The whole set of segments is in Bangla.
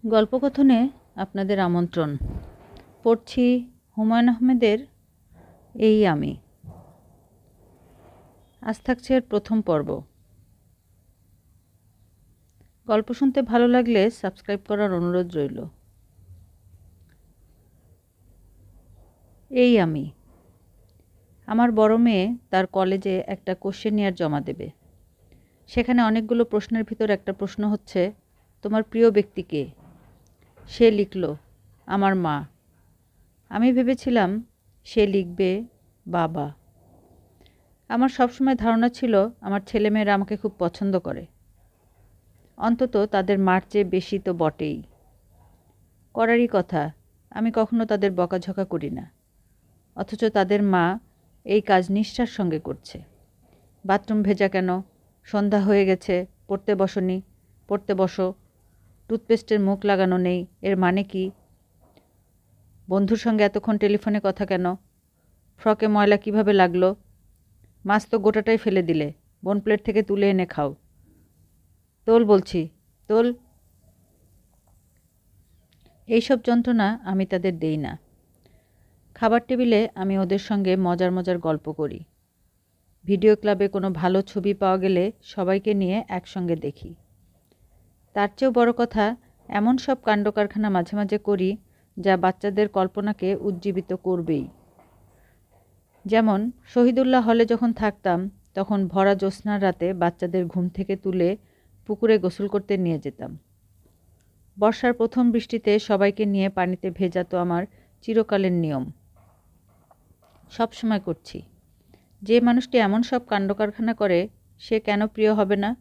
গল্পকথনে আপনাদের আমন্ত্রণ। পড়ছি হুমায়ুন আহমেদের এই আমি। আজ থাকছে এর প্রথম পর্ব। গল্প শুনতে ভালো লাগলে সাবস্ক্রাইব করার অনুরোধ রইল। এই আমি। আমার বড় মেয়ে তার কলেজে একটা কোশ্চেনিয়ার জমা দেবে। সেখানে অনেকগুলো প্রশ্নের ভিতর একটা প্রশ্ন হচ্ছে, তোমার প্রিয় ব্যক্তি কে? সে লিখল, আমার মা। আমি ভেবেছিলাম সে লিখবে বাবা। আমার সবসময় ধারণা ছিল আমার ছেলেমেয়েরা আমাকে খুব পছন্দ করে, অন্তত তাদের মার চেয়ে বেশি তো বটেই। করারই কথা, আমি কখনো তাদের বকাঝকা করি না, অথচ তাদের মা এই কাজ নিষ্ঠার সঙ্গে করছে। বাথরুম ভেজা কেন? সন্ধ্যা হয়ে গেছে, পড়তে বসনি, পড়তে বসো। টুথপেস্টের মুখ লাগানো নেই, এর মানে কি? বন্ধুর সঙ্গে এতক্ষণ টেলিফোনে কথা কেন? ফ্রকে ময়লা কিভাবে লাগলো? মাছ তো গোটাটাই ফেলে দিলে, বোন প্লেট থেকে তুলে এনে খাও। তোল বলছি, তোল। এইসব যন্ত্রণা আমি তাদের দেই না। খাবার টেবিলে আমি ওদের সঙ্গে মজার মজার গল্প করি। ভিডিও ক্লাবে কোনো ভালো ছবি পাওয়া গেলে সবাইকে নিয়ে একসঙ্গে দেখি। তার চেয়েও বড় কথা, এমন সব কাণ্ডকারখানা মাঝে মাঝে করি যা বাচ্চাদের কল্পনাকে উজ্জীবিত করবেই। যেমন শহীদুল্লাহ হলে যখন থাকতাম, তখন ভরা জ্যোৎস্নার রাতে বাচ্চাদের ঘুম থেকে তুলে পুকুরে গোসল করতে নিয়ে যেতাম। বর্ষার প্রথম বৃষ্টিতে সবাইকে নিয়ে পানিতে ভেজা তো আমার চিরকালের নিয়ম। সব সময় করছি। যে মানুষটি এমন সব কাণ্ডকারখানা করে, সে কেন প্রিয় হবে না?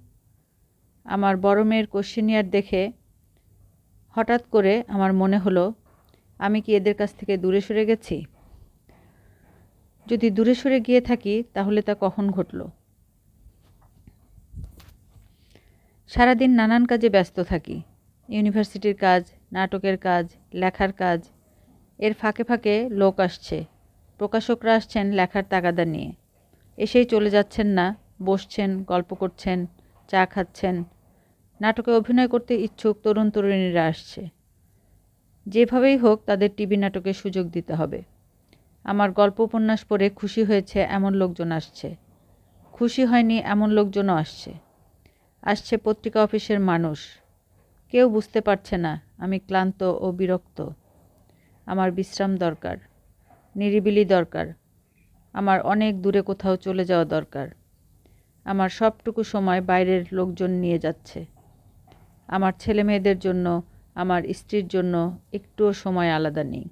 আমার বড় মেয়ের কোশ্চেনিয়ার দেখে হঠাৎ করে আমার মনে হলো, আমি কি এদের কাছ থেকে দূরে সরে গেছি? যদি দূরে সরে গিয়ে থাকি, তাহলে তা কখন ঘটল? সারাদিন নানান কাজে ব্যস্ত থাকি। ইউনিভার্সিটির কাজ, নাটকের কাজ, লেখার কাজ। এর ফাঁকে ফাঁকে লোক আসছে, প্রকাশকরা আসছেন লেখার তাগাদা নিয়ে। এসেই চলে যাচ্ছেন না, বসছেন, গল্প করছেন, চা খাচ্ছেন। নাটকে অভিনয় করতে ইচ্ছুক তরুণ তরুণীরা আসছে। যেভাবেই হোক তাদের টিভি নাটকে সুযোগ দিতে হবে। আমার গল্প উপন্যাস পড়ে খুশি হয়েছে এমন লোকজন আসছে, খুশি হয়নি এমন লোকজনও আসছে। আসছে পত্রিকা অফিসের মানুষ। কেউ বুঝতে পারছে না আমি ক্লান্ত ও বিরক্ত। আমার বিশ্রাম দরকার, নিরিবিলি দরকার, আমার অনেক দূরে কোথাও চলে যাওয়া দরকার। আমার সবটুকু সময় বাইরের লোকজন নিয়ে যাচ্ছে। আমার ছেলে মেয়েদের জন্য, আমার স্ত্রীর জন্য একটুও সময় আলাদা নেই।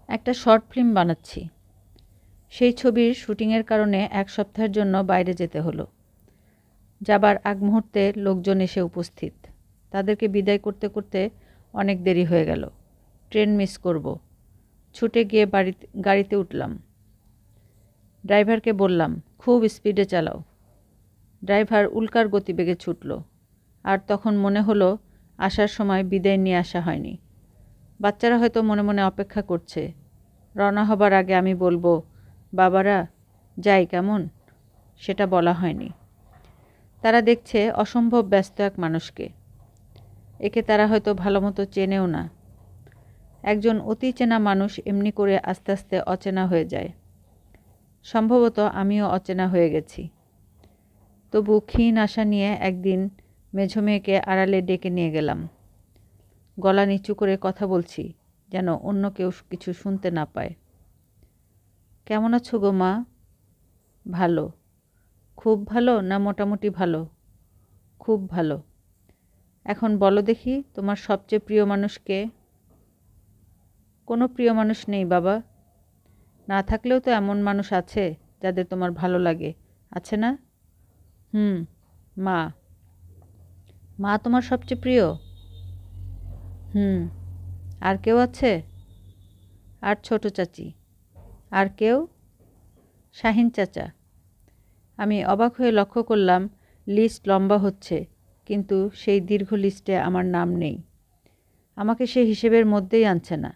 একটা শর্ট ফিল্ম বানাচ্ছি। সেই ছবির শুটিংয়ের কারণে 1 সপ্তাহের জন্য বাইরে যেতে হলো। যাবার আগ মুহূর্তে লোকজন এসে উপস্থিত। তাদেরকে বিদায় করতে করতে অনেক দেরি হয়ে গেল। ট্রেন মিস করব। ছুটে গিয়ে গাড়িতে উঠলাম। ড্রাইভারকে বললাম, খুব স্পিডে চালাও। ড্রাইভার উল্কার গতিবেগে ছুটল। আর তখন মনে হলো আসার সময় বিদায় নিয়ে আসা হয়নি। বাচ্চারা হয়তো মনে মনে অপেক্ষা করছে। রওনা হবার আগে আমি বলবো, বাবারা যাই কেমন? সেটা বলা হয়নি। তারা দেখছে অসম্ভব ব্যস্ত এক মানুষকে। একে তারা হয়তো ভালো মতো চেনেও না। একজন অতি চেনা মানুষ এমনি করে আস্তে আস্তে অচেনা হয়ে যায়। সম্ভবত আমিও অচেনা হয়ে গেছি। তবু ক্ষীণ আশা নিয়ে একদিন মেঝো মেয়েকে আড়ালে ডেকে নিয়ে গেলাম। গলা নিচু করে কথা বলছি, যেন অন্য কেউ কিছু শুনতে না পায়। কেমন আছো গো মা? ভালো। খুব ভালো না মোটামুটি ভালো? খুব ভালো। এখন বলো দেখি, তোমার সবচেয়ে প্রিয় মানুষ কে? কোনো প্রিয় মানুষ নেই বাবা। না থাকলেও তো এমন মানুষ আছে যাদের তোমার ভালো লাগে, আছে না? মা। মা তোমার সবচেয়ে প্রিয়? আর কেউ আছে? আর ছোট চাচি। আর কেউ? শাহিন চাচা। আমি অবাক হয়ে লক্ষ্য করলাম লিস্ট লম্বা হচ্ছে, কিন্তু সেই দীর্ঘ লিস্টে আমার নাম নেই। আমাকে সে হিসেবের মধ্যেই আনছে না।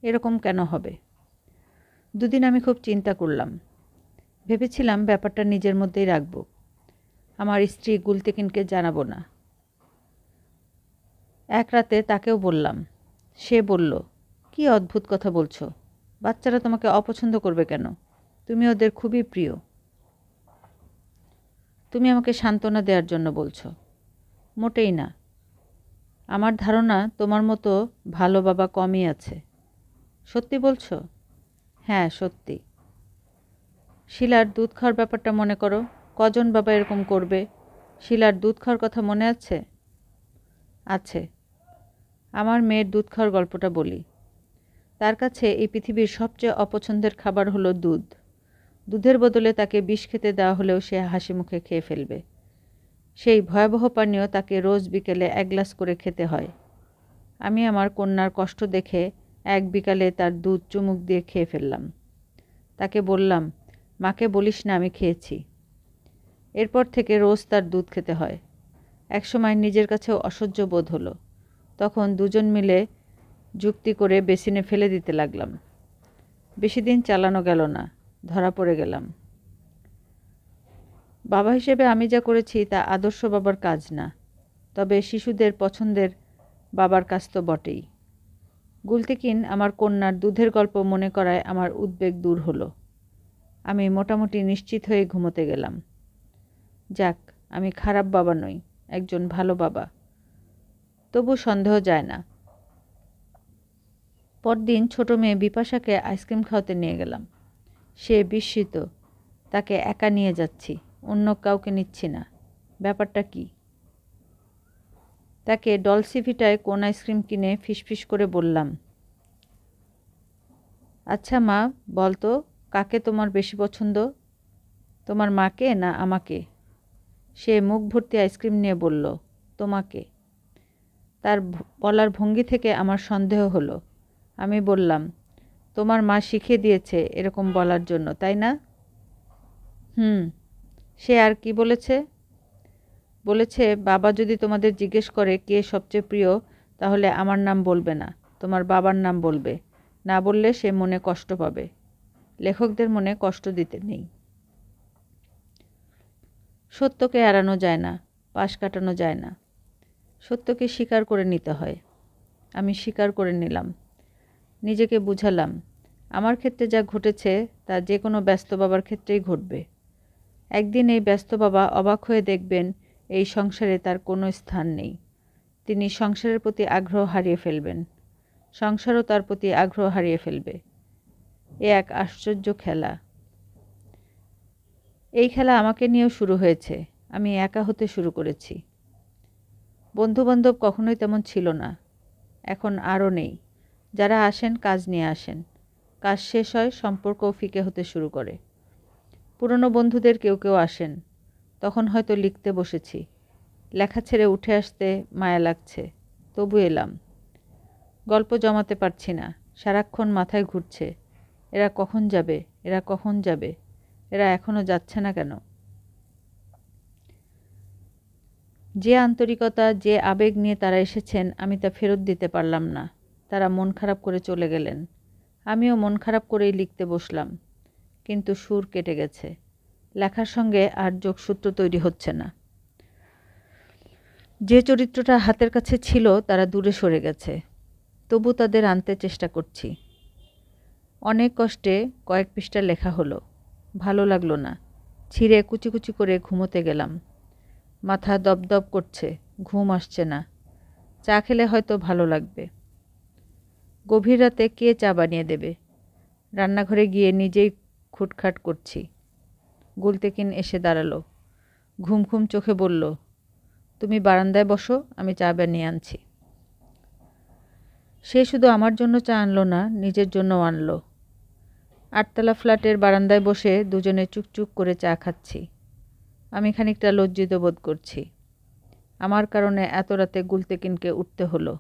এরকম কেন হবে? দুদিন আমি খুব চিন্তা করলাম। ভেবেছিলাম ব্যাপারটা নিজের মধ্যেই রাখব। আমার স্ত্রী গুলতেকিনকে জানাবো না। এক রাতে তাকেও বললাম। সে বলল, কি অদ্ভুত কথা বলছো, বাচ্চারা তোমাকে অপছন্দ করবে কেন? তুমি ওদের খুবই প্রিয়। তুমি আমাকে সান্ত্বনা দেওয়ার জন্য বলছো? মোটেই না। আমার ধারণা তোমার মতো ভালো বাবা কমই আছে। সত্যি বলছো? হ্যাঁ, সত্যি। শিলার দুধ খাওয়ার ব্যাপারটা মনে করো, কজন বাবা এরকম করবে? শিলার দুধ খাওয়ার কথা মনে আছে? আছে। আমার মেয়ের দুধ খাওয়ার গল্পটা বলি। তার কাছে এই পৃথিবীর সবচেয়ে অপছন্দের খাবার হলো দুধ। দুধের বদলে তাকে বিষ খেতে দেওয়া হলেও সে হাসি মুখে খেয়ে ফেলবে। সেই ভয়াবহ পানীয় তাকে রোজ বিকেলে 1 গ্লাস করে খেতে হয়। আমি আমার কন্যার কষ্ট দেখে এক বিকালে তার দুধ চুমুক দিয়ে খেয়ে ফেললাম। তাকে বললাম, মাকে বলিস না আমি খেয়েছি। এরপর থেকে রোজ তার দুধ খেতে হয়। একসময় নিজের কাছেও অসহ্য বোধ হলো। তখন দুজন মিলে যুক্তি করে বেসিনে ফেলে দিতে লাগলাম। বেশি দিন চালানো গেল না, ধরা পড়ে গেলাম। বাবা হিসেবে আমি যা করেছি তা আদর্শ বাবার কাজ না, তবে শিশুদের পছন্দের বাবার কাজ তো বটেই। গুলতেকিন আমার কন্যার দুধের গল্প মনে করায় আমার উদ্বেগ দূর হলো। আমি মোটামুটি নিশ্চিত হয়ে ঘুমোতে গেলাম। যাক, আমি খারাপ বাবা নই, একজন ভালো বাবা। তবু সন্দেহ যায় না। পরদিন ছোট মেয়ে বিপাশাকে আইসক্রিম খাওয়াতে নিয়ে গেলাম। সে বিস্মিত। তাকে একা নিয়ে যাচ্ছি, অন্য কাউকে নিচ্ছি না। ব্যাপারটা কি? তাকে ডলসিভিটায় কোন আইসক্রিম কিনে ফিসফিস করে বললাম, আচ্ছা মা, বলতো কাকে তোমার বেশি পছন্দ, তোমার মাকে না আমাকে? সে মুখ ভর্তি আইসক্রিম নিয়ে বলল, তোমাকে। তার বলার ভঙ্গি থেকে আমার সন্দেহ হলো। আমি বললাম, তোমার মা শিখিয়ে দিয়েছে এরকম বলার জন্য, তাই না? সে আর কি বলেছে? বলেছে, বাবা যদি তোমাদের জিজ্ঞেস করে কে সবচেয়ে প্রিয়, তাহলে আমার নাম বলবে না, তোমার বাবার নাম বলবে। না বললে সে মনে কষ্ট পাবে। লেখকদের মনে কষ্ট দিতে নেই। সত্যকে এড়ানো যায় না, পাশ কাটানো যায় না। সত্যকে স্বীকার করে নিতে হয়। আমি স্বীকার করে নিলাম। নিজেকে বুঝালাম, আমার ক্ষেত্রে যা ঘটেছে তা যে কোনো ব্যস্ত বাবার ক্ষেত্রেই ঘটবে। একদিন এই ব্যস্ত বাবা অবাক হয়ে দেখবেন এই সংসারে তার কোনো স্থান নেই। তিনি সংসারের প্রতি আগ্রহ হারিয়ে ফেলবেন। সংসারও তার প্রতি আগ্রহ হারিয়ে ফেলবে। এ এক আশ্চর্য খেলা। এই খেলা আমাকে নিয়েও শুরু হয়েছে। আমি একা হতে শুরু করেছি। বন্ধুবান্ধব কখনোই তেমন ছিল না, এখন আরও নেই। যারা আসেন কাজ নিয়ে আসেন। কাজ শেষ হয়, সম্পর্কও ফিকে হতে শুরু করে। পুরনো বন্ধুদের কেউ কেউ আসেন। তখন হয়তো লিখতে বসেছি। লেখা ছেড়ে উঠে আসতে মায়া লাগছে, তবু এলাম। গল্প জমাতে পারছি না, সারাক্ষণ মাথায় ঘুরছে। এরা কখন যাবে, এরা কখন যাবে, এরা এখনো যাচ্ছে না কেন? যে আন্তরিকতা, যে আবেগ নিয়ে তারা এসেছেন, আমি তা ফেরত দিতে পারলাম না। তারা মন খারাপ করে চলে গেলেন। আমিও মন খারাপ করেই লিখতে বসলাম। কিন্তু সুর কেটে গেছে। লেখার সঙ্গে আর যোগসূত্র তৈরি হচ্ছে না। যে চরিত্রটা হাতের কাছে ছিল তারা দূরে সরে গেছে। তবু তাদের আনতে চেষ্টা করছি। অনেক কষ্টে কয়েক পৃষ্ঠা লেখা হলো। ভালো লাগলো না। ছিঁড়ে কুচি কুচি করে ঘুমোতে গেলাম। মাথা দপদপ করছে, ঘুম আসছে না। চা খেলে হয়তো ভালো লাগবে। গভীর রাতে কে চা বানিয়ে দেবে? রান্নাঘরে গিয়ে নিজেই খুটখাট করছি। গুলতেকিন এসে দাঁড়ালো। ঘুম ঘুম চোখে বলল, তুমি বারান্দায় বসো, আমি চা বানিয়ে আনছি। সে শুধু আমার জন্য চা আনলো না, নিজের জন্যও আনলো। 8তলা ফ্ল্যাটের বারান্দায় বসে দুজনে চুকচুক করে চা খাচ্ছি। আমি খানিকটা লজ্জিত বোধ করছি। আমার কারণে এত রাতে গুলতেকিনকে উঠতে হলো।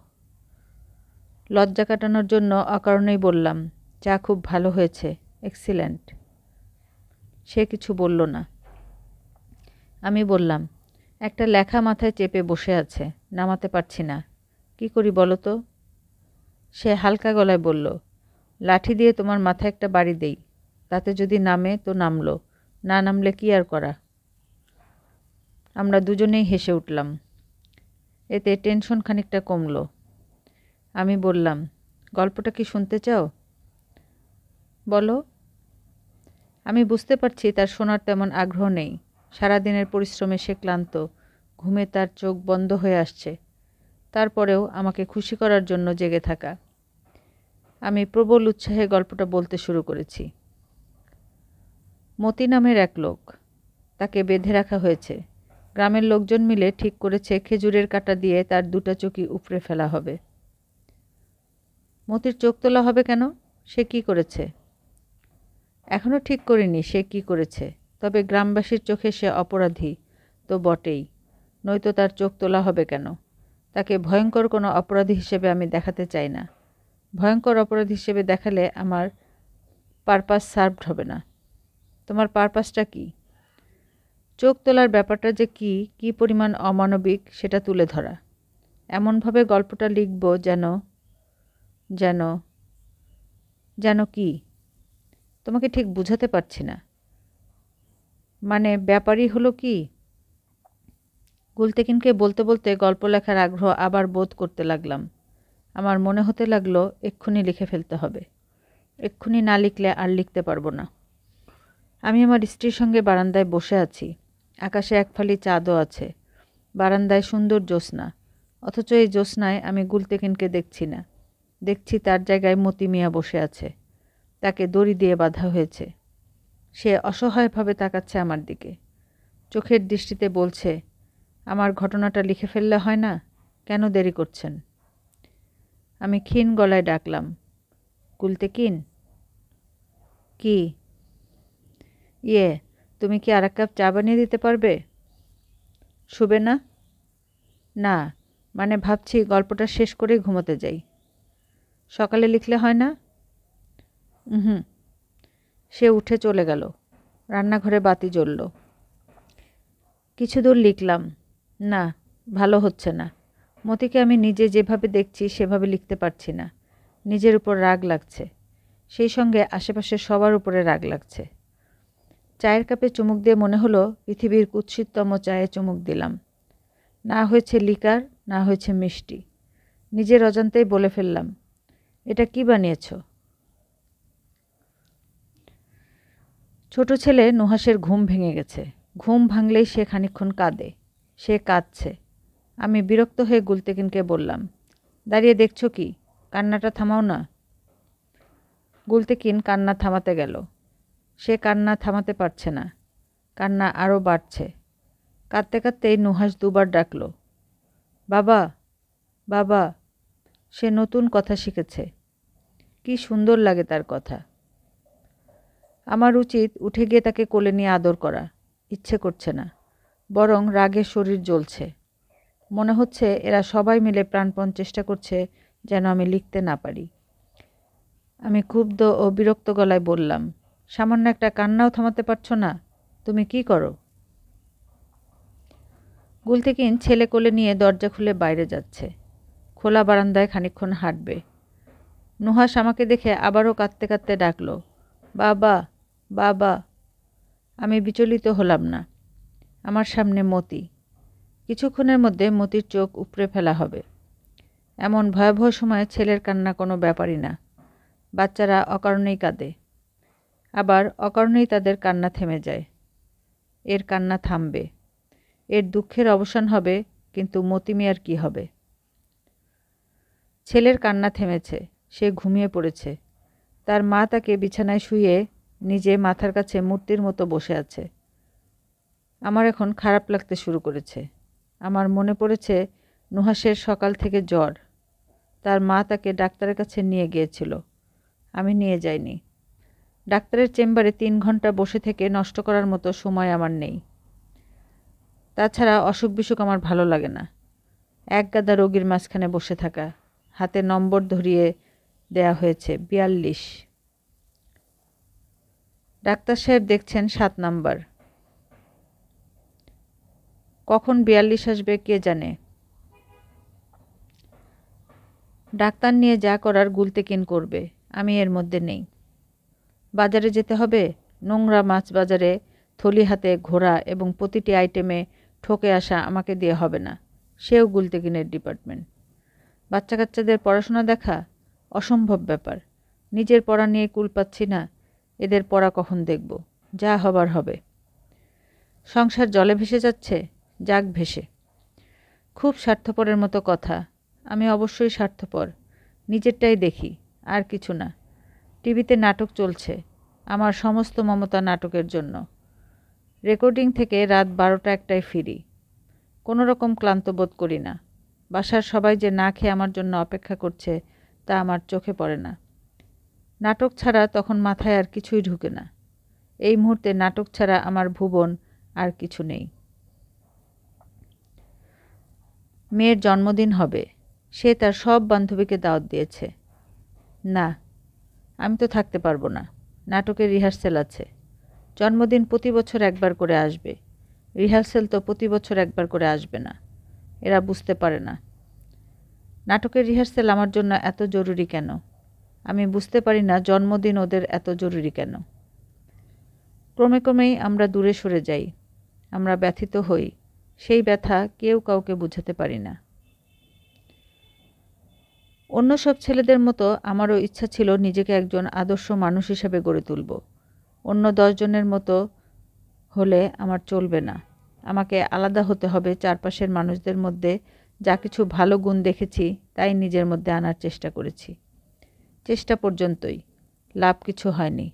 লজ্জা কাটানোর জন্য অকারণেই বললাম, চা খুব ভালো হয়েছে, এক্সিলেন্ট। সে কিছু বলল না। আমি বললাম, একটা লেখা মাথায় চেপে বসে আছে, নামাতে পারছি না, কি করি বলো তো? সে হালকা গলায় বলল, লাঠি দিয়ে তোমার মাথায় একটা বাড়ি দেই, তাতে যদি নামে তো নামলো, না নামলে কি আর করা। আমরা দুজনেই হেসে উঠলাম। এতে টেনশন খানিকটা কমল। আমি বললাম, গল্পটা কি শুনতে চাও? বলো। আমি বুঝতে পারছি তার শোনার তেমন আগ্রহ নেই। সারাদিনের পরিশ্রমে সে ক্লান্ত, ঘুমে তার চোখ বন্ধ হয়ে আসছে। তারপরেও আমাকে খুশি করার জন্য জেগে থাকা। আমি প্রবল উৎসাহে গল্পটা বলতে শুরু করেছি। মতি নামের এক লোক, তাকে বেঁধে রাখা হয়েছে। গ্রামের লোকজন মিলে ঠিক করেছে খেজুরের কাঁটা দিয়ে তার দুটো চোখই উপড়ে ফেলা হবে। মতির চোখ তোলা হবে কেন? সে কি করেছে? এখনও ঠিক করিনি সে কি করেছে, তবে গ্রামবাসীর চোখে সে অপরাধী তো বটেই, নয়তো তার চোখ তোলা হবে কেন? তাকে ভয়ঙ্কর কোনো অপরাধী হিসেবে আমি দেখাতে চাই না। ভয়ঙ্কর অপরাধী হিসেবে দেখালে আমার পারপাস সার্ভড হবে না। তোমার পারপাসটা কি? চোখ তোলার ব্যাপারটা যে কী পরিমাণ অমানবিক সেটা তুলে ধরা। এমনভাবে গল্পটা লিখব যেন যেন যেন কি? তোমাকে ঠিক বুঝাতে পারছি না। মানে ব্যাপারই হলো কি? গুলতেকিনকে বলতে বলতে গল্প লেখার আগ্রহ আবার বোধ করতে লাগলাম। আমার মনে হতে লাগলো এক্ষুনি লিখে ফেলতে হবে। এক্ষুনি না লিখলে আর লিখতে পারবো না। আমি আমার স্ত্রীর সঙ্গে বারান্দায় বসে আছি। আকাশে এক ফালি চাঁদও আছে। বারান্দায় সুন্দর জ্যোৎস্না, অথচ এই জ্যোৎস্নায় আমি গুলতেকিনকে দেখছি না। দেখছি তার জায়গায় মতি মিয়া বসে আছে। তাকে দড়ি দিয়ে বাঁধা হয়েছে। সে অসহায়ভাবে তাকাচ্ছে আমার দিকে। চোখের দৃষ্টিতে বলছে, আমার ঘটনাটা লিখে ফেললে হয় না? কেন দেরি করছেন? আমি ক্ষীণ গলায় ডাকলাম, গুলতেকিন। কি? তুমি কি আর এক কাপ চা বানিয়ে দিতে পারবে? শুবে না? না, মানে ভাবছি গল্পটা শেষ করেই ঘুমোতে যাই। সকালে লিখলে হয় না? হুম। সে উঠে চলে গেল। রান্নাঘরে বাতি জ্বলল। কিছু দূর লিখলাম। না, ভালো হচ্ছে না। মতিকে আমি নিজে যেভাবে দেখছি সেভাবে লিখতে পারছি না। নিজের উপর রাগ লাগছে, সেই সঙ্গে আশেপাশের সবার উপরে রাগ লাগছে। চায়ের কাপে চুমুক দিয়ে মনে হলো পৃথিবীর কুৎসিততম চায়ে চুমুক দিলাম। না হয়েছে লিকার, না হয়েছে মিষ্টি। নিজের অজান্তেই বলে ফেললাম, এটা কি বানিয়েছ? ছোট ছেলে নুহাসের ঘুম ভেঙে গেছে। ঘুম ভাঙলেই সে খানিকক্ষণ কাঁদে। সে কাঁদছে। আমি বিরক্ত হয়ে গুলতেকিনকে বললাম, দাঁড়িয়ে দেখছ কি? কান্নাটা থামাও না। গুলতেকিন কান্না থামাতে গেল। সে কান্না থামাতে পারছে না। কান্না আরও বাড়ছে। কাঁদতে কাঁদতেই নুহাস দুবার ডাকল, বাবা, বাবা। সে নতুন কথা শিখেছে। কি সুন্দর লাগে তার কথা। আমার উচিত উঠে গিয়ে তাকে কোলে নিয়ে আদর করা। ইচ্ছে করছে না, বরং রাগে শরীর জ্বলছে। মনে হচ্ছে এরা সবাই মিলে প্রাণপণ চেষ্টা করছে যেন আমি লিখতে না পারি। আমি ক্ষুব্ধ ও বিরক্ত গলায় বললাম, সামান্য একটা কান্নাও থামাতে পারছ না? তুমি কি করো? গুলতেকিন ছেলে কোলে নিয়ে দরজা খুলে বাইরে যাচ্ছে। খোলা বারান্দায় খানিকক্ষণ হাঁটবে। নুহাস আমাকে দেখে আবারও কাঁদতে কাঁদতে ডাকল, বাবা, বাবা। আমি বিচলিত হলাম না। আমার সামনে মতি। কিছুক্ষণের মধ্যে মতির চোখ উপড়ে ফেলা হবে। এমন ভয়াবহ সময়ে ছেলের কান্না কোনো ব্যাপারই না। বাচ্চারা অকারণেই কাঁদে, আবার অকারণেই তাদের কান্না থেমে যায়। এর কান্না থামবে, এর দুঃখের অবসান হবে, কিন্তু মতি মিয়ার কী হবে? ছেলের কান্না থেমেছে। সে ঘুমিয়ে পড়েছে। তার মা তাকে বিছানায় শুইয়ে নিজে মাথার কাছে মূর্তির মতো বসে আছে। আমার এখন খারাপ লাগতে শুরু করেছে। আমার মনে পড়েছে নুহাসের সকাল থেকে জ্বর। তার মা তাকে ডাক্তারের কাছে নিয়ে গিয়েছিল। আমি নিয়ে যাইনি। ডাক্তারের চেম্বারে 3 ঘন্টা বসে থেকে নষ্ট করার মতো সময় আমার নেই। তাছাড়া অসুখ বিসুখ আমার ভালো লাগে না। এক গাদা রোগীর মাঝখানে বসে থাকা। হাতে নম্বর ধরিয়ে দেয়া হয়েছে 42। ডাক্তার সাহেব দেখছেন 7 নাম্বার। কখন 42 আসবে কে জানে। ডাক্তার নিয়ে যা করার গুলতেকিন করবে, আমি এর মধ্যে নেই। বাজারে যেতে হবে। নোংরা মাছ বাজারে থলি হাতে ঘোরা এবং প্রতিটি আইটেমে ঠকে আসা আমাকে দিয়ে হবে না। সেও গুলতেকিনের ডিপার্টমেন্ট। বাচ্চা কাচ্চাদের পড়াশোনা দেখা অসম্ভব ব্যাপার। নিজের পড়া নিয়ে কুল পাচ্ছি না, এদের পড়া কখন দেখব? যা হবার হবে। সংসার জলে ভেসে যাচ্ছে, যাক ভেসে। খুব স্বার্থপরের মতো কথা। আমি অবশ্যই স্বার্থপর, নিজেরটাই দেখি, আর কিছু না। টিভিতে নাটক চলছে, আমার সমস্ত মমতা নাটকের জন্য। রেকর্ডিং থেকে রাত 12টা-1টায় ফিরি। কোনো রকম ক্লান্ত বোধ করি না। বাসার সবাই যে না খেয়ে আমার জন্য অপেক্ষা করছে তা আমার চোখে পড়ে না। নাটক ছাড়া তখন মাথায় আর কিছুই ঢুকে না। এই মুহূর্তে নাটক ছাড়া আমার ভুবন আর কিছু নেই। মেয়ের জন্মদিন হবে, সে তার সব বান্ধবীকে দাওয়াত দিয়েছে। না, আমি তো থাকতে পারবো না। নাটকের রিহার্সেল আছে। জন্মদিন প্রতি বছর একবার করে আসবে, রিহার্সেল তো প্রতি বছর একবার করে আসবে না। এরা বুঝতে পারে না। নাটকের রিহার্সেল আমার জন্য এত জরুরি কেন? আমি বুঝতে পারি না জন্মদিন ওদের এত জরুরি কেন। ক্রমে ক্রমেই আমরা দূরে সরে যাই। আমরা ব্যথিত হই। সেই ব্যথা কেউ কাউকে বুঝাতে পারি না। অন্য সব ছেলেদের মতো আমারও ইচ্ছা ছিল নিজেকে একজন আদর্শ মানুষ হিসেবে গড়ে তুলব। অন্য 10 জনের মতো হলে আমার চলবে না। আমাকে আলাদা হতে হবে। চারপাশের মানুষদের মধ্যে যা কিছু ভালো গুণ দেখেছি তাই নিজের মধ্যে আনার চেষ্টা করেছি। চেষ্টা পর্যন্তই, লাভ কিছু হয়নি।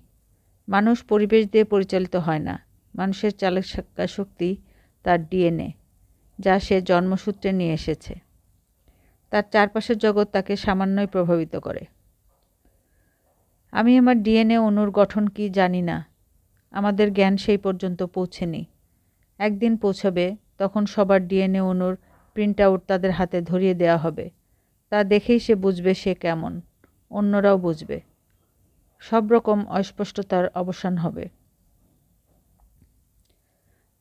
মানুষ পরিবেশ দিয়ে পরিচালিত হয় না। মানুষের চালনা শক্তি তার ডিএনএ, যা সে জন্মসূত্রে নিয়ে এসেছে। তার চারপাশের জগৎ তাকে সামান্যই প্রভাবিত করে। আমি আমার ডিএনএ অণুর গঠন কি জানি না। আমাদের জ্ঞান সেই পর্যন্ত পৌঁছেনি। একদিন পৌঁছাবে, তখন সবার ডিএনএ অণুর প্রিন্ট আউট তাদের হাতে ধরিয়ে দেওয়া হবে। তা দেখেই সে বুঝবে সে কেমন, অন্যরাও বুঝবে। সব রকম অস্পষ্টতার অবসান হবে।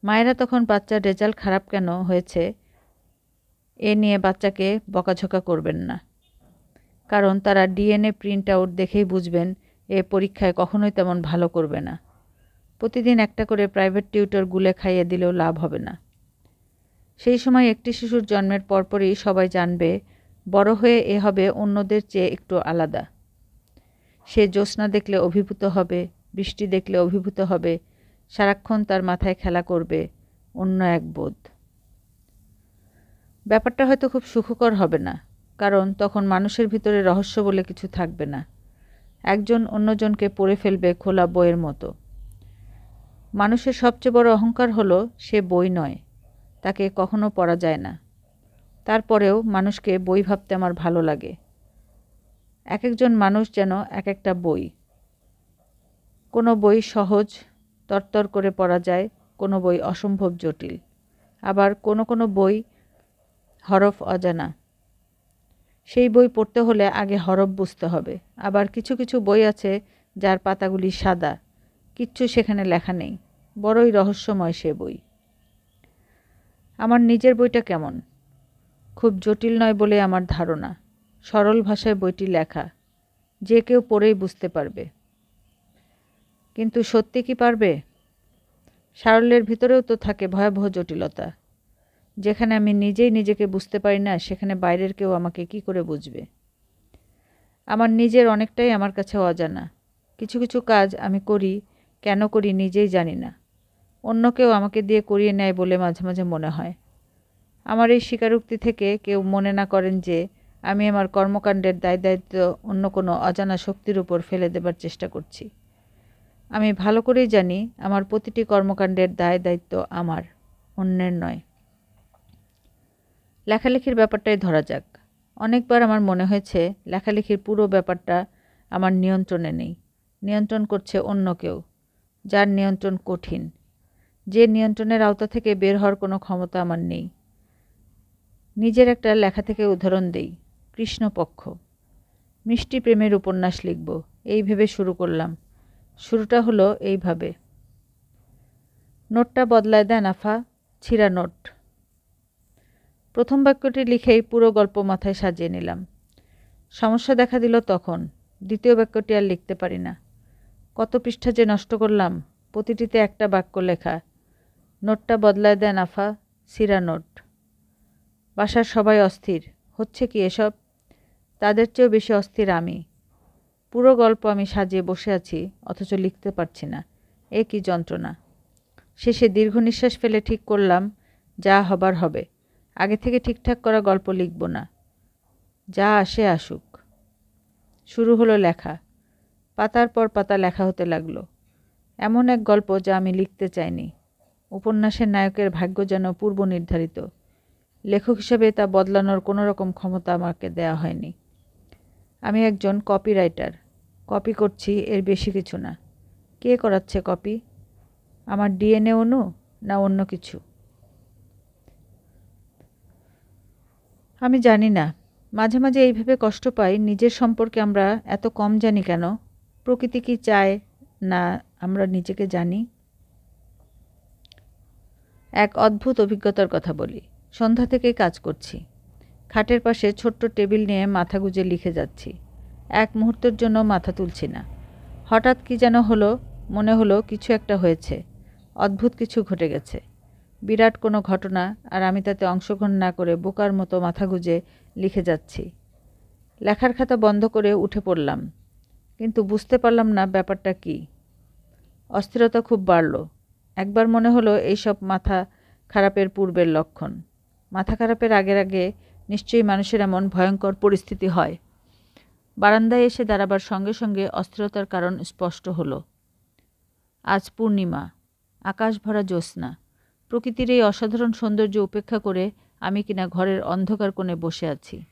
মায়েরা তখন বাচ্চার রেজাল্ট খারাপ কেন হয়েছে এ নিয়ে বাচ্চাকে বকাঝকা করবেন না। কারণ তারা ডিএনএ প্রিন্ট আউট দেখেই বুঝবেন এ পরীক্ষায় কখনোই তেমন ভালো করবে না। প্রতিদিন একটা করে প্রাইভেট টিউটর গুলে খাইয়ে দিলেও লাভ হবে না। সেই সময় একটি শিশুর জন্মের পরপরই সবাই জানবে বড় হয়ে এ হবে অন্যদের চেয়ে একটু আলাদা। সে জ্যোৎস্না দেখলে অভিভূত হবে, বৃষ্টি দেখলে অভিভূত হবে, সারাক্ষণ তার মাথায় খেলা করবে অন্য এক বোধ। ব্যাপারটা হয়তো খুব সুখকর হবে না, কারণ তখন মানুষের ভিতরে রহস্য বলে কিছু থাকবে না। একজন অন্যজনকে পড়ে ফেলবে খোলা বইয়ের মতো। মানুষের সবচেয়ে বড় অহংকার হলো সে বই নয়, তাকে কখনো পড়া যায় না। তারপরেও মানুষকে বই ভাবতে আমার ভালো লাগে। এক একজন মানুষ যেন এক একটা বই। কোনো বই সহজ তরতর করে পড়া যায়, কোনো বই অসম্ভব জটিল, আবার কোনো কোনো বই হরফ অজানা। সেই বই পড়তে হলে আগে হরফ বুঝতে হবে। আবার কিছু কিছু বই আছে যার পাতাগুলি সাদা, কিচ্ছু সেখানে লেখা নেই, বড়ই রহস্যময় সে বই। আমার নিজের বইটা কেমন? খুব জটিল নয় বলে আমার ধারণা। সরল ভাষায় বইটি লেখা, যে কেউ পড়েই বুঝতে পারবে। কিন্তু সত্যি কি পারবে? সারল্যের ভিতরেও তো থাকে ভয়াবহ জটিলতা। যেখানে আমি নিজেই নিজেকে বুঝতে পারি না, সেখানে বাইরের কেউ আমাকে কি করে বুঝবে? আমার নিজের অনেকটাই আমার কাছে অজানা। কিছু কিছু কাজ আমি করি, কেন করি নিজেই জানি না। অন্য কেউ আমাকে দিয়ে করিয়ে নেয় বলে মাঝে মাঝে মনে হয়। আমার এই স্বীকারোক্তি থেকে কেউ মনে না করেন যে আমি আমার কর্মকাণ্ডের দায়-দায়িত্ব অন্য কোনো অজানা শক্তির উপর ফেলে দেবার চেষ্টা করছি। আমি ভালো করেই জানি আমার প্রতিটি কর্মকাণ্ডের দায়-দায়িত্ব আমার, অন্যের নয়। লেখালেখির ব্যাপারটাই ধরা যাক। অনেকবার আমার মনে হয়েছে লেখালেখির পুরো ব্যাপারটা আমার নিয়ন্ত্রণে নেই। নিয়ন্ত্রণ করছে অন্য কেউ, যার নিয়ন্ত্রণ কঠিন, যে নিয়ন্ত্রণের আওতা থেকে বের হওয়ার কোনো ক্ষমতা আমার নেই। নিজের একটা লেখা থেকে উদাহরণ দেই। কৃষ্ণপক্ষ। মিষ্টি প্রেমের উপন্যাস লিখব, এই ভেবে শুরু করলাম। শুরুটা হলো এইভাবে: নোটটা বদলায় দেন আফা, ছিঁড়া নোট। প্রথম বাক্যটি লিখেই পুরো গল্প মাথায় সাজিয়ে নিলাম। সমস্যা দেখা দিল তখন। দ্বিতীয় বাক্যটি আর লিখতে পারি না। কত পৃষ্ঠা যে নষ্ট করলাম, প্রতিটিতে একটা বাক্য লেখা। নোটটা বদলায় দেন আফা, ছিঁড়া নোট। বাসার সবাই অস্থির। হচ্ছে কি এসব? তাদের চেয়েও বেশি অস্থির আমি। পুরো গল্প আমি সাজিয়ে বসে আছি, অথচ লিখতে পারছি না। এ কী যন্ত্রণা! শেষে দীর্ঘ নিঃশ্বাস ফেলে ঠিক করলাম, যা হবার হবে। আগে থেকে ঠিকঠাক করা গল্প লিখব না। যা আসে আসুক। শুরু হলো লেখা। পাতার পর পাতা লেখা হতে লাগলো। এমন এক গল্প যা আমি লিখতে চাইনি। উপন্যাসের নায়কের ভাগ্য যেন পূর্ব নির্ধারিত। লেখক হিসেবে তা বদলানোর কোনো রকম ক্ষমতা আমাকে দেয়া হয়নি। আমি একজন কপিরাইটার। কপি করছি, এর বেশি কিছু না। কে করাচ্ছে কপি? আমার ডিএনএ অণু, না অন্য কিছু? আমি জানি না। মাঝে মাঝে এই ভেবে কষ্ট পাই, নিজের সম্পর্কে আমরা এত কম জানি কেন? প্রকৃতি কি চায় না আমরা নিজেকে জানি? এক অদ্ভুত অভিজ্ঞতার কথা বলি। সন্ধ্যা থেকেই কাজ করছি। খাটের পাশে ছোট্ট টেবিল নিয়ে মাথা গুঁজে লিখে যাচ্ছি। এক মুহূর্তের জন্য মাথা তুলছি না। হঠাৎ কি যেন হলো, মনে হলো কিছু একটা হয়েছে। অদ্ভুত কিছু ঘটে গেছে। বিরাট কোনো ঘটনা, আর আমি তাতে অংশগ্রহণ না করে বোকার মতো মাথা গুঁজে লিখে যাচ্ছি। লেখার খাতা বন্ধ করে উঠে পড়লাম, কিন্তু বুঝতে পারলাম না ব্যাপারটা কী। অস্থিরতা খুব বাড়ল। একবার মনে হলো এইসব মাথা খারাপের পূর্বের লক্ষণ। মাথা খারাপের আগের আগে নিশ্চয়ই মানুষের এমন ভয়ঙ্কর পরিস্থিতি হয়। বারান্দায় এসে দাঁড়াবার সঙ্গে সঙ্গে অস্থিরতার কারণ স্পষ্ট হলো। আজ পূর্ণিমা, আকাশ ভরা জ্যোৎস্না। প্রকৃতির এই অসাধারণ সৌন্দর্য উপেক্ষা করে আমি কিনা ঘরের অন্ধকার কোণে বসে আছি।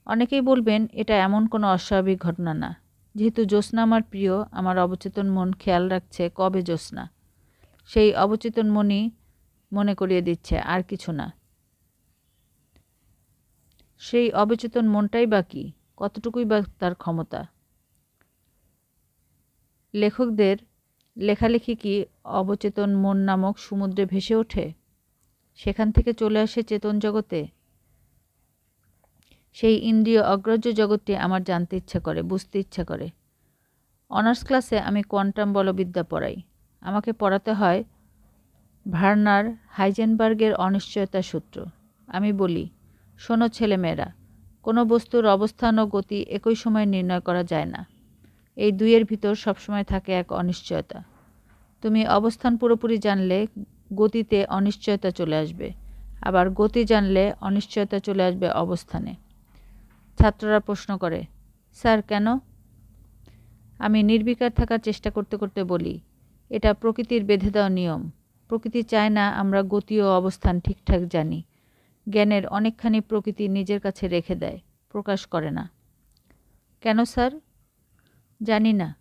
অনেকেই বলবেন এটা এমন কোনো অস্বাভাবিক ঘটনা না। যেহেতু জ্যোৎস্না আমার প্রিয়, আমার অবচেতন মন খেয়াল রাখছে কবে জ্যোৎস্না। সেই অবচেতন মনই মনে করিয়ে দিচ্ছে, আর কিছু না। সেই অবচেতন মনটাই বা কি, কতটুকুই বা তার ক্ষমতা? লেখকদের লেখালেখি কি অবচেতন মন নামক সমুদ্রে ভেসে ওঠে? সেখান থেকে চলে আসে চেতন জগতে? সেই ইন্দ্রিয় অগ্রাহ্য জগৎটি আমার জানতে ইচ্ছা করে, বুঝতে ইচ্ছা করে। অনার্স ক্লাসে আমি কোয়ান্টাম বলবিদ্যা পড়াই। আমাকে পড়াতে হয় ভার্নার হাইজেনবার্গের অনিশ্চয়তা সূত্র। আমি বলি, শোনো ছেলেমেয়েরা, কোনো বস্তুর অবস্থান ও গতি একই সময়ে নির্ণয় করা যায় না। এই দুইয়ের ভিতর সবসময় থাকে এক অনিশ্চয়তা। তুমি অবস্থান পুরোপুরি জানলে গতিতে অনিশ্চয়তা চলে আসবে, আবার গতি জানলে অনিশ্চয়তা চলে আসবে অবস্থানে। ছাত্ররা প্রশ্ন করে, স্যার কেন? আমি নির্বিকার থাকার চেষ্টা করতে করতে বলি, এটা প্রকৃতির বেঁধে দেওয়া নিয়ম। প্রকৃতি চায় না আমরা গতি ও অবস্থান ঠিকঠাক জানি। জ্ঞানের অনেকখানি প্রকৃতি নিজের কাছে রেখে দেয়, প্রকাশ করে না। কেন স্যার? জানি না।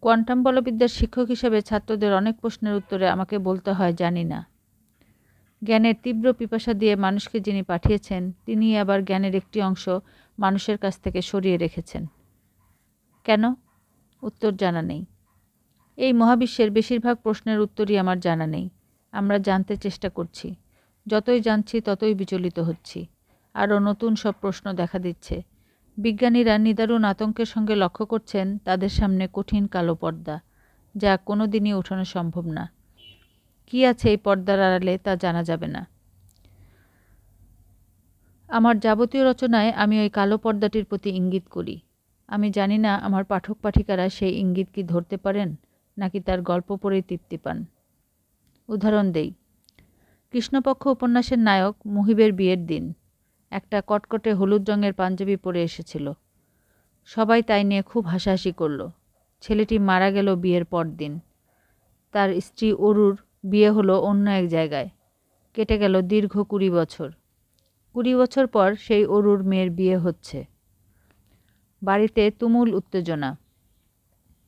কোয়ান্টাম বলবিদ্যার শিক্ষক হিসেবে ছাত্রদের অনেক প্রশ্নের উত্তরে আমাকে বলতে হয় জানি না। জ্ঞানের তীব্র পিপাসা দিয়ে মানুষকে যিনি পাঠিয়েছেন, তিনি আবার জ্ঞানের একটি অংশ মানুষের কাছ থেকে সরিয়ে রেখেছেন। কেন? উত্তর জানা নেই। এই মহাবিশ্বের বেশিরভাগ প্রশ্নের উত্তরই আমার জানা নেই। আমরা জানতে চেষ্টা করছি। যতই জানছি ততই বিচলিত হচ্ছি। আরও নতুন সব প্রশ্ন দেখা দিচ্ছে। বিজ্ঞানীরা নিদারুণ আতঙ্কের সঙ্গে লক্ষ্য করছেন তাদের সামনে কঠিন কালো পর্দা, যা কোনো দিনই ওঠানো সম্ভব না। কী আছে এই পর্দার আড়ালে তা জানা যাবে না। আমার যাবতীয় রচনায় আমি ওই কালো পর্দাটির প্রতি ইঙ্গিত করি। আমি জানি না আমার পাঠক পাঠিকারা সেই ইঙ্গিত কি ধরতে পারেন, নাকি তার গল্প পড়েই তৃপ্তি পান। উদাহরণ দেই। কৃষ্ণপক্ষ উপন্যাসের নায়ক মুহিবের বিয়ের দিন একটা কটকটে হলুদ রঙের পাঞ্জাবি পরে এসেছিল। সবাই তাই নিয়ে খুব হাসাহাসি করল। ছেলেটি মারা গেল বিয়ের পর দিন। তার স্ত্রী অরুর বিয়ে হলো অন্য এক জায়গায়। কেটে গেল দীর্ঘ 20 বছর। 20 বছর পর সেই অরুর মেয়ের বিয়ে হচ্ছে। বাড়িতে তুমুল উত্তেজনা।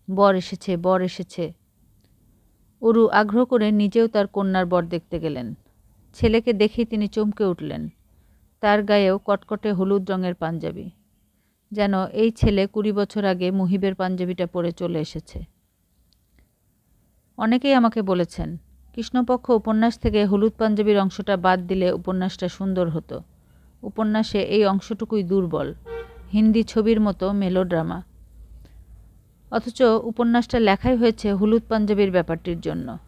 বর এসেছে, বর এসেছে। অরু আগ্রহ করে নিজেও তার কন্যার বর দেখতে গেলেন। ছেলেকে দেখেই তিনি চমকে উঠলেন। তার গায়েও কটকটে হলুদ রঙের পাঞ্জাবি। যেন এই ছেলে 20 বছর আগে মুহিবের পাঞ্জাবিটা পরে চলে এসেছে। অনেকেই আমাকে বলেছেন, কৃষ্ণপক্ষ উপন্যাস থেকে হলুদ পাঞ্জাবির অংশটা বাদ দিলে উপন্যাসটা সুন্দর হতো। উপন্যাসে এই অংশটুকুই দুর্বল, হিন্দি ছবির মতো মেলোড্রামা। অথচ উপন্যাসটা লেখাই হয়েছে হলুদ পাঞ্জাবির ব্যাপারটির জন্য।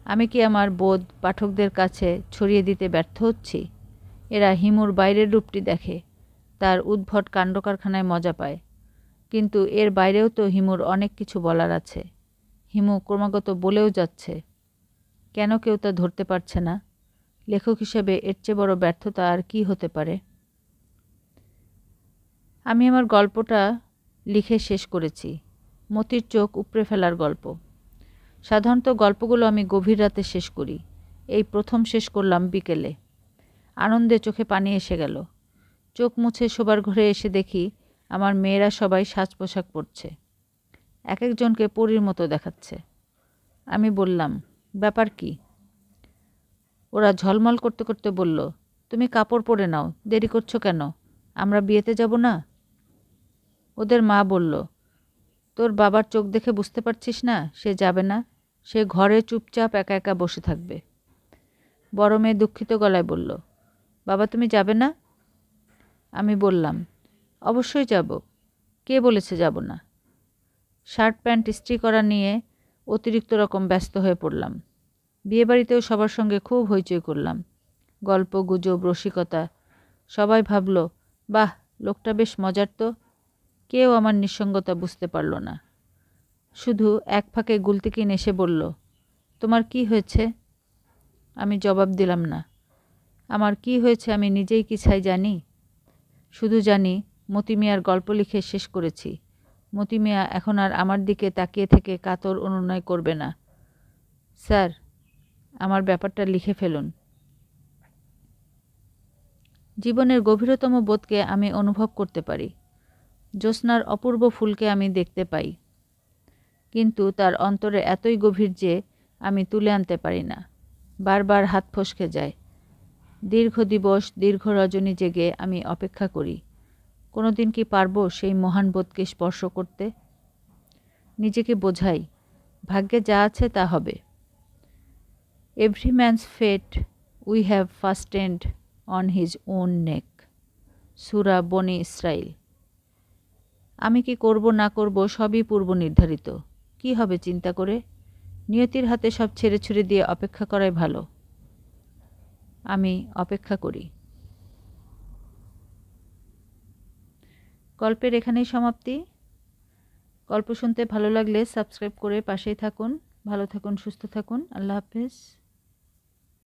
আমি কি আমার বোধ পাঠকদের কাছে ছড়িয়ে দিতে ব্যর্থ হচ্ছি? এরা হিমুর বাইরের রূপটি দেখে, তার উদ্ভট কাণ্ডকারখানায় মজা পায়, কিন্তু এর বাইরেও তো হিমুর অনেক কিছু বলার আছে। হিমু ক্রমাগত বলেও যাচ্ছে, কেন কেউ তা ধরতে পারছে না? লেখক হিসেবে এর চেয়ে বড় ব্যর্থতা আর কি হতে পারে? আমি আমার গল্পটা লিখে শেষ করেছি। মতির চোখ উপড়ে ফেলার গল্প। সাধারণত গল্পগুলো আমি গভীর রাতে শেষ করি। এই প্রথম শেষ করলাম বিকেলে। আনন্দে চোখে পানি এসে গেল। চোখ মুছে শোবার ঘরে এসে দেখি আমার মেয়েরা সবাই সাজ পোশাক পরছে। এক একজনকে পরীর মতো দেখাচ্ছে। আমি বললাম, ব্যাপার কি? ওরা ঝলমল করতে করতে বলল, তুমি কাপড় পরে নাও, দেরি করছো কেন? আমরা বিয়েতে যাব না? ওদের মা বলল, তোর বাবার চোখ দেখে বুঝতে পারছিস না সে যাবে না? সে ঘরে চুপচাপ একা একা বসে থাকবে। বড় মেয়ে দুঃখিত গলায় বলল, বাবা তুমি যাবে না? আমি বললাম, অবশ্যই যাব। কে বলেছে যাব না? শার্ট প্যান্ট ইস্ত্রি করা নিয়ে অতিরিক্ত রকম ব্যস্ত হয়ে পড়লাম। বিয়েবাড়িতেও সবার সঙ্গে খুব হইচই করলাম। গল্প গুজব রসিকতা। সবাই ভাবল, বাহ, লোকটা বেশ মজার তো। কেউ আমার নিঃসঙ্গতা বুঝতে পারল না। শুধু এক ফাঁকে গুলতিকিন এসে বলল, তোমার কি হয়েছে? আমি জবাব দিলাম না। আমার কি হয়েছে আমি নিজেই কি চাই জানি? শুধু জানি মতি মিয়ার গল্প লিখে শেষ করেছি। মতি মিয়া এখন আর আমার দিকে তাকিয়ে থেকে কাতর অনুনয় করবে না। স্যার, আমার ব্যাপারটা লিখে ফেলুন। জীবনের গভীরতম বোধকে আমি অনুভব করতে পারি। জ্যোৎস্নার অপূর্ব ফুলকে আমি দেখতে পাই, কিন্তু তার অন্তরে এতই গভীর যে আমি তুলে আনতে পারি না। বারবার হাত ফসকে যায়। দীর্ঘ দিবস দীর্ঘ রজনী জেগে আমি অপেক্ষা করি। কোনোদিন কি পারবো সেই মহান বোধকে স্পর্শ করতে? নিজেকে বোঝাই, ভাগ্যে যা আছে তা হবে। Every man's fate we have fastened on his own neck. সূরা বনি ইসরাইল। আমি কি করব না করব সবই পূর্ব নির্ধারিত। কি হবে চিন্তা করে? নিয়তির হাতে সব ছেড়ে ছুড়ে দিয়ে অপেক্ষা করাই ভালো। আমি অপেক্ষা করি। গল্পের এখানেই সমাপ্তি। গল্প শুনতে ভালো লাগলে সাবস্ক্রাইব করে পাশেই থাকুন। ভালো থাকুন, সুস্থ থাকুন। আল্লাহ হাফেজ।